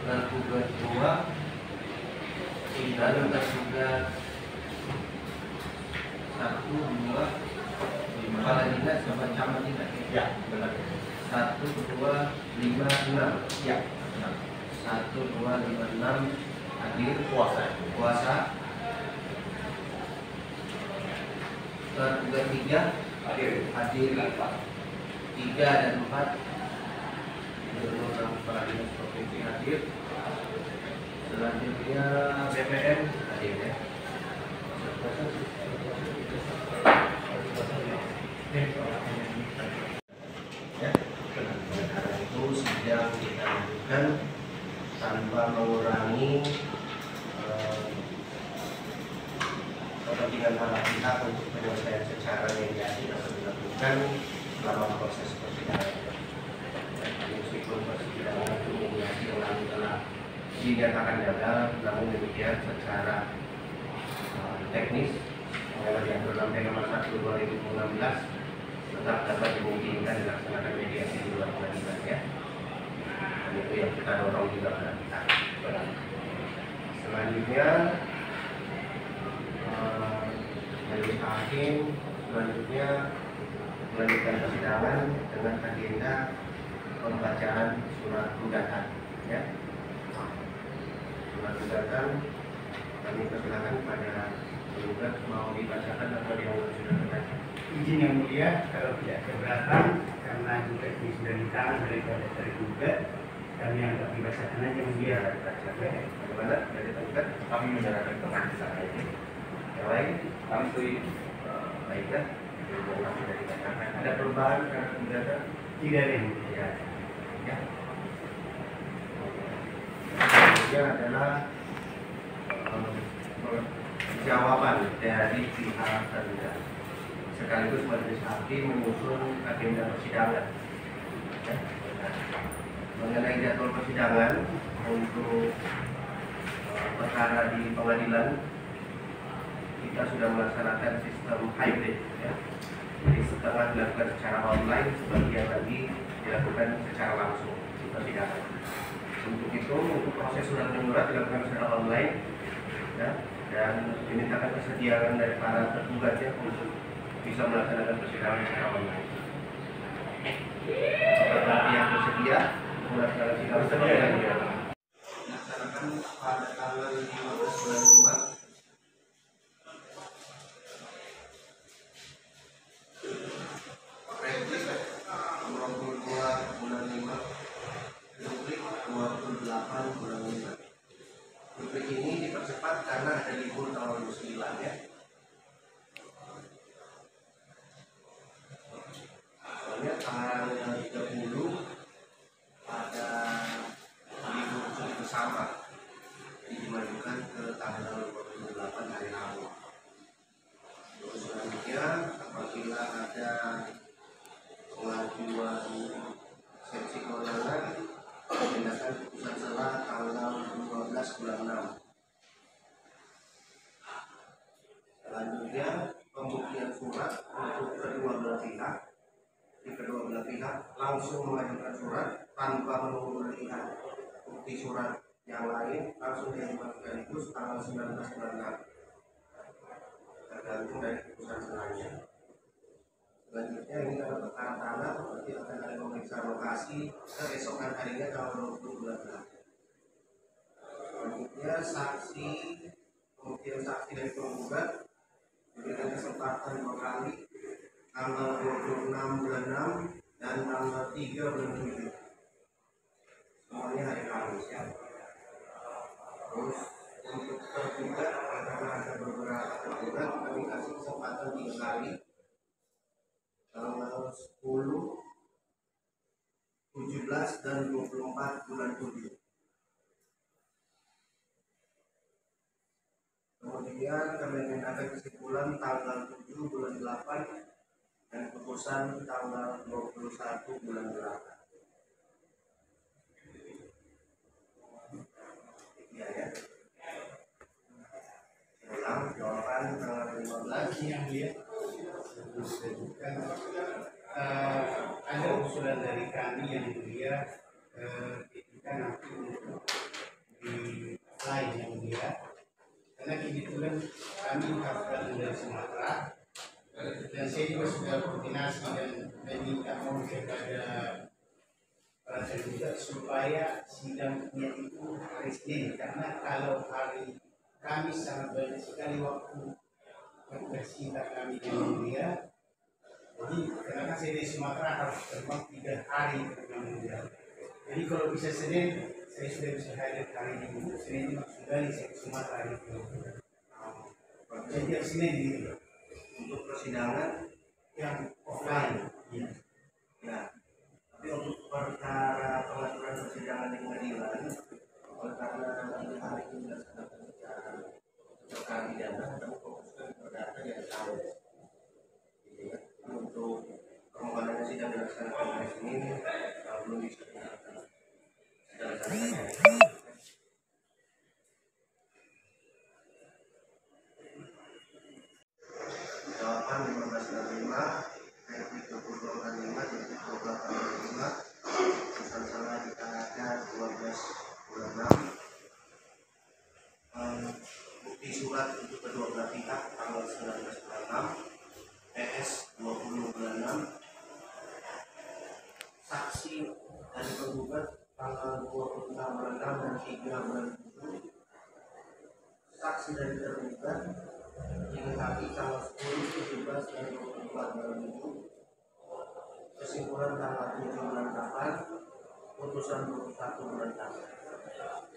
tergugat 2, dan tergugat 1, 2, kepala dinas sama camat tidak? Ya, benar. 1, 2, 5, 6. Ya, benar. 1, 2, 5, 6 hadir. Puasa. Tergugat 3 hadir 3 dan 4. Gubernur dan kepala dinas provinsi hadir. Selanjutnya BPN hadir ya. Itu sidang kita lakukan tanpa mengurangi kepentingan para pihak untuk penyelesaian secara mediasi dapat dilakukan selama proses persidangan. Meskipun persidangan itu mediasi yang lalu telah dinyatakan gagal, namun demikian secara teknis yang diatur dalam PP nomor 1/2016 tetap dapat dimungkinkan dilaksanakan mediasi di luar pengadilan ya. Dan itu yang kita dorong juga pada pihak. Selanjutnya majelis hakim selanjutnya melanjutkan persidangan dengan agenda pembacaan surat gugatan ya. Surat gugatan kami persilakan pada penggugat mau dibacakan atau yang sudah terbaca. Izin yang mulia, kalau tidak keberatan karena juga ini sudah ditahan daripada tergugat, kami anggap dibacakan aja mulia. Bagaimana dari tergugat? Kami menyerahkan ke majelis hakim. Yang lain? Kami setuju. Baiklah. Ada perubahan karena gugatan? Tidak ada yang mulia. Tidak. Ya. Selanjutnya adalah jawaban dari pihak tergugat. Sekaligus majelis hakim menyusun agenda persidangan. Ya. Mengenai jadwal persidangan untuk perkara di pengadilan, kita sudah melaksanakan sistem hybrid ya. Jadi setengah dilakukan secara online, sebagian lagi dilakukan secara langsung di persidangan. Untuk itu, untuk proses surat menyurat dilakukan secara online ya, dan dimintakan kesediaan dari para tergugatnya untuk bisa melaksanakan persidangan secara online. Apakah pihak bersedia melaksanakan sidang secara online? Dilaksanakan pada tanggal 15 bulan 5. Republik 22 bulan 5. Republik 28 bulan 5. Republik ini dipercepat karena ada libur tanggal 29 ya. Soalnya tanggal 30 ada libur cuti bersama, dimajukan ke tanggal 28 hari Rabu. Terus selanjutnya apabila ada pengajuan seksi kewenangan, tindakan putusan selah tanggal 12 bulan 6. Selanjutnya pembuktian surat untuk kedua belah pihak. Di kedua belah pihak langsung mengajukan surat tanpa menunggu melihat bukti surat yang lain, langsung diajukan sekaligus tanggal 19 bulan 6. Tergantung dari putusan selahnya. Selanjutnya ini kalau perkara tanah berarti akan ada pemeriksaan lokasi keesokan harinya tanggal 20 bulan 6. Selanjutnya saksi, pembuktian saksi dari penggugat diberikan kesempatan 2 kali, tanggal 26 bulan 6 dan tanggal 3 bulan 7. Semuanya hari Kamis ya. Terus untuk tergugat karena ada beberapa tergugat kami kasih kesempatan 3 kali, tanggal 10, 17 dan 24 bulan 7. Kemudian kami mintakan kesimpulan tanggal 7 bulan 8 dan putusan tanggal 21 bulan 8. Iya ya. Ulang jawaban tanggal 15 yang lihat ada usulan dari kami yang mulia, kita nanti untuk selesai yang mulia. Karena kebetulan kami harus dari Sumatera, dan saya juga sudah koordinasi dan meminta mohon kepada para tergugat supaya sidangnya itu hari Senin, karena kalau hari Kamis sangat banyak sekali waktu bersihkan kami di Mulia. Jadi karena saya di Sumatera harus terbang 3 hari ke Mulia. Jadi kalau bisa Senin, saya sudah bisa hadir hari ini. Senin maksud dari saya ke Sumatera itu. Jadi Senin gitu. Untuk persidangan Yang offline. Ya. ya, tapi untuk perkara pengaturan persidangan di pengadilan, oleh karena ini hari ini dilaksanakan secara pidana, kami fokuskan perdata yang tahu. Gitu ya. Untuk permohonannya sidang dilaksanakan hari Senin, belum bisa dilaksanakan. Jawaban 1565, ayat 3085, 1285, pesan salah di tanggal 12 bulan 6. Bukti surat untuk kedua belah pihak tanggal 19 bulan 6, PS 20 bulan 6, saksi dari penggugat tanggal 26 bulan 6 dan 3 bulan 7, saksi dari tergugat ini hari tanggal 10, 17, dan 24 bulan 7, kesimpulan tanggal 7 bulan 8, putusan 21 bulan 8.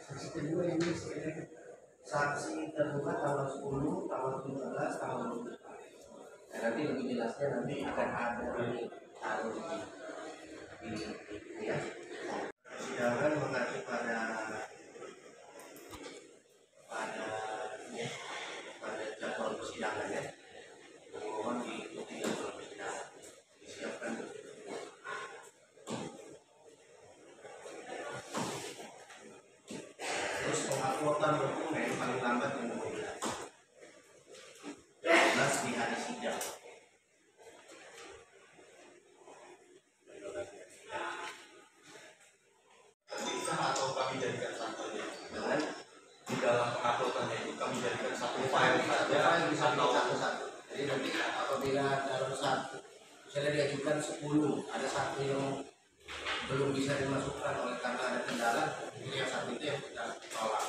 Saksi kedua ini saya Saksi tergugat tanggal 10, tanggal 17, tanggal 24. Nah, nanti lebih jelasnya nanti akan ada di taruh di ya. Persidangan mengacu pada ya, pada jadwal persidangan ya. Mohon diikuti jadwal persidangan. Disiapkan. Terus penguploadan dokumen paling lambat minggu 12 di hari sidang. Bisa atau kami jadikan sampelnya? Dengan Di dalam penguploadannya itu kami jadikan satu file saja file bisa atau satu-satu. Jadi nanti apabila dalam satu misalnya diajukan 10, ada satu yang belum bisa dimasukkan oleh karena ada kendala, ini yang satu itu yang kita tolak.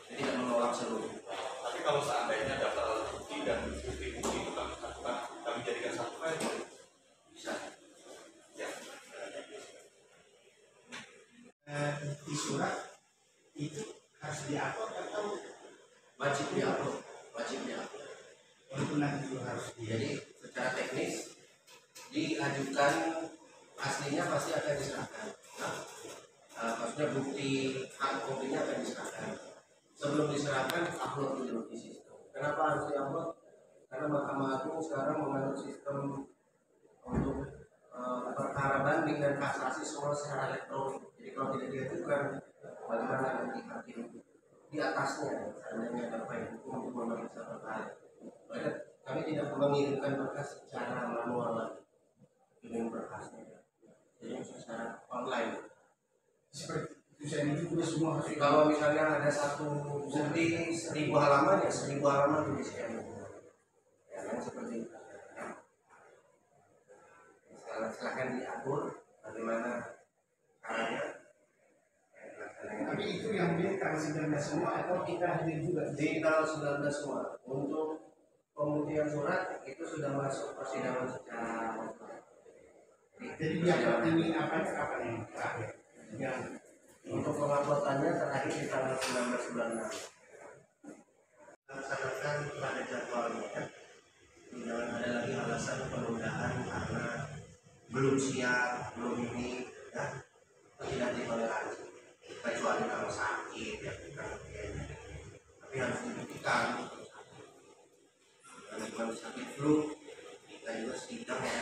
Jadi tidak menolak seluruh. tapi kalau seandainya daftar alat bukti dan bukti-bukti itu kami satukan, kami jadikan satu file Bisa. ya. di surat itu harus diupload atau Wajib diupload. Wajib diupload. walaupun nanti itu harus Jadi secara teknis diajukan aslinya pasti akan diserahkan. Nah, maksudnya bukti hard copy-nya akan diserahkan. Sebelum diserahkan upload dulu di sistem. Kenapa harus diupload? Karena Mahkamah Agung sekarang menganut sistem untuk perkara banding dan kasasi semua secara elektronik. Jadi kalau tidak diajukan, bagaimana nanti hakim di atasnya seandainya ada upaya hukum untuk memeriksa perkara. Maka kami tidak mengirimkan berkas secara manual lagi, kirim berkasnya. Jadi secara online. seperti tulisan itu juga semua harus Jadi kalau misalnya ada satu bukti 1000 halaman ya 1000 halaman itu di scan. Ya kan seperti itu. Silakan diatur bagaimana caranya. tapi itu yang dia tanggal 19 semua atau kita hadir juga Di tanggal 19 semua untuk pembuktian surat itu sudah masuk persidangan secara online. jadi dia ini apa kapan yang terakhir yang Untuk penguploadannya terakhir di tanggal 19 bulan 6. Laksanakan pada jadwalnya ya. Jangan ada lagi alasan penundaan karena belum siap, belum ini ya. Tidak ditoleransi. Kecuali kalau sakit ya, tapi harus dibuktikan. Kalau sakit flu, kita juga sidang ya.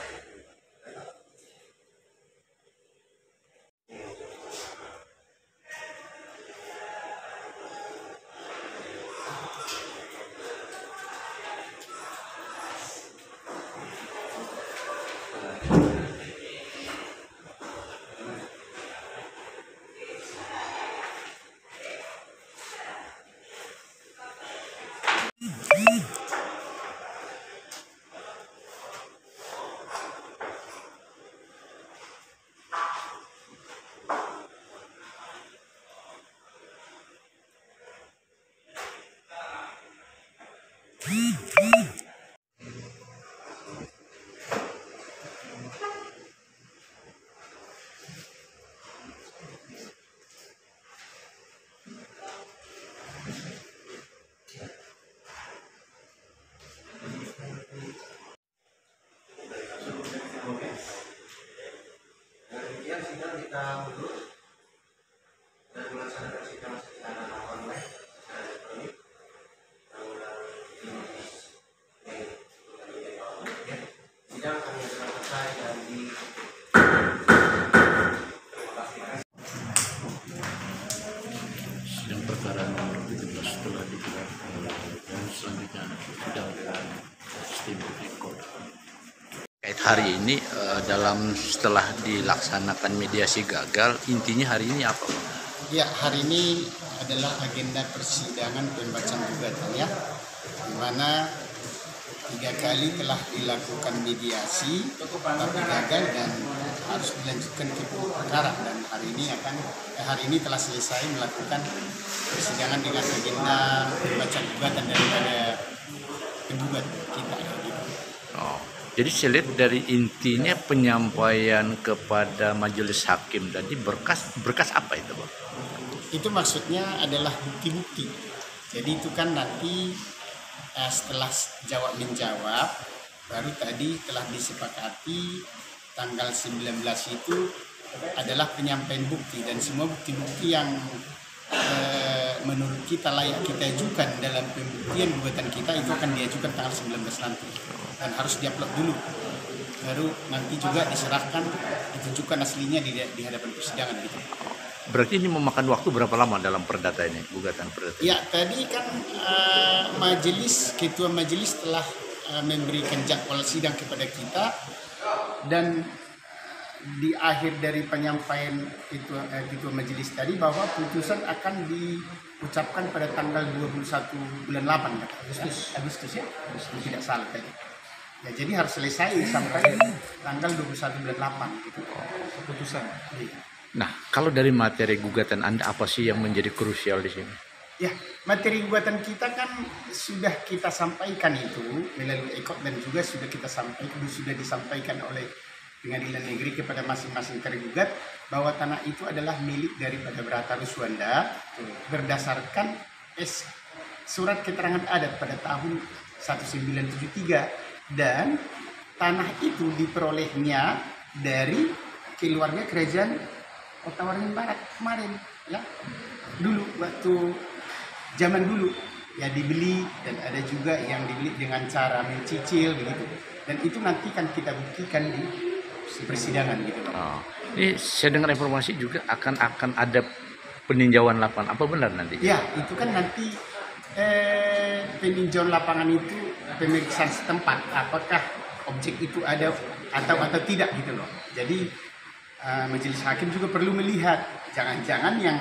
perkara nomor 17 telah digelar dan selanjutnya sidang sistem rekod. Terkait hari ini setelah dilaksanakan mediasi gagal, intinya hari ini apa, Pak? Ya, hari ini adalah agenda persidangan pembacaan gugatan ya, di mana 3 kali telah dilakukan mediasi tapi gagal dan harus dilanjutkan ke perkara, dan hari ini telah selesai melakukan persidangan dengan agenda pembacaan gugatan daripada penggugat kita. Oh, jadi saya lihat dari intinya penyampaian kepada majelis hakim tadi berkas apa itu, Pak? Itu maksudnya adalah bukti-bukti. Jadi itu kan nanti setelah jawab menjawab, baru tadi telah disepakati tanggal 19 itu adalah penyampaian bukti, dan semua bukti-bukti yang menurut kita layak kita ajukan dalam pembuktian gugatan kita itu akan diajukan tanggal 19 nanti, dan harus diupload dulu, baru nanti juga diserahkan, ditunjukkan aslinya di hadapan persidangan gitu. Berarti ini memakan waktu berapa lama dalam perdata ini, gugatan perdata? Ya, tadi kan ketua majelis telah memberikan jadwal sidang kepada kita, dan di akhir dari penyampaian ketua majelis tadi bahwa putusan akan diucapkan pada tanggal 21 bulan 8 Agustus ya, tidak salah tadi. Ya, jadi harus selesai sampai tanggal 21 bulan 8 gitu keputusan. Nah, kalau dari materi gugatan Anda apa sih yang menjadi krusial di sini? Ya, materi gugatan kita kan sudah kita sampaikan itu melalui ekot, dan juga sudah disampaikan oleh Pengadilan Negeri kepada masing-masing tergugat bahwa tanah itu adalah milik daripada Brata Ruswanda berdasarkan surat keterangan adat pada tahun 1973, dan tanah itu diperolehnya dari keluarga kerajaan Kota Waringin Barat kemarin ya, dulu waktu zaman dulu ya dibeli, dan ada juga yang dibeli dengan cara mencicil begitu, dan itu nanti kan kita buktikan di persidangan gitu. Oh, ini saya dengar informasi juga akan ada peninjauan lapangan, apa benar nanti? Ya, itu kan nanti peninjauan lapangan itu pemeriksaan setempat apakah objek itu ada atau tidak gitu loh. Jadi majelis hakim juga perlu melihat jangan-jangan yang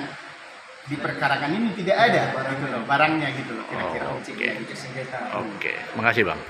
diperkarakan ini tidak ada gitu loh, barangnya gitu loh, kira-kira objeknya itu senjata. Oke, makasih Bang.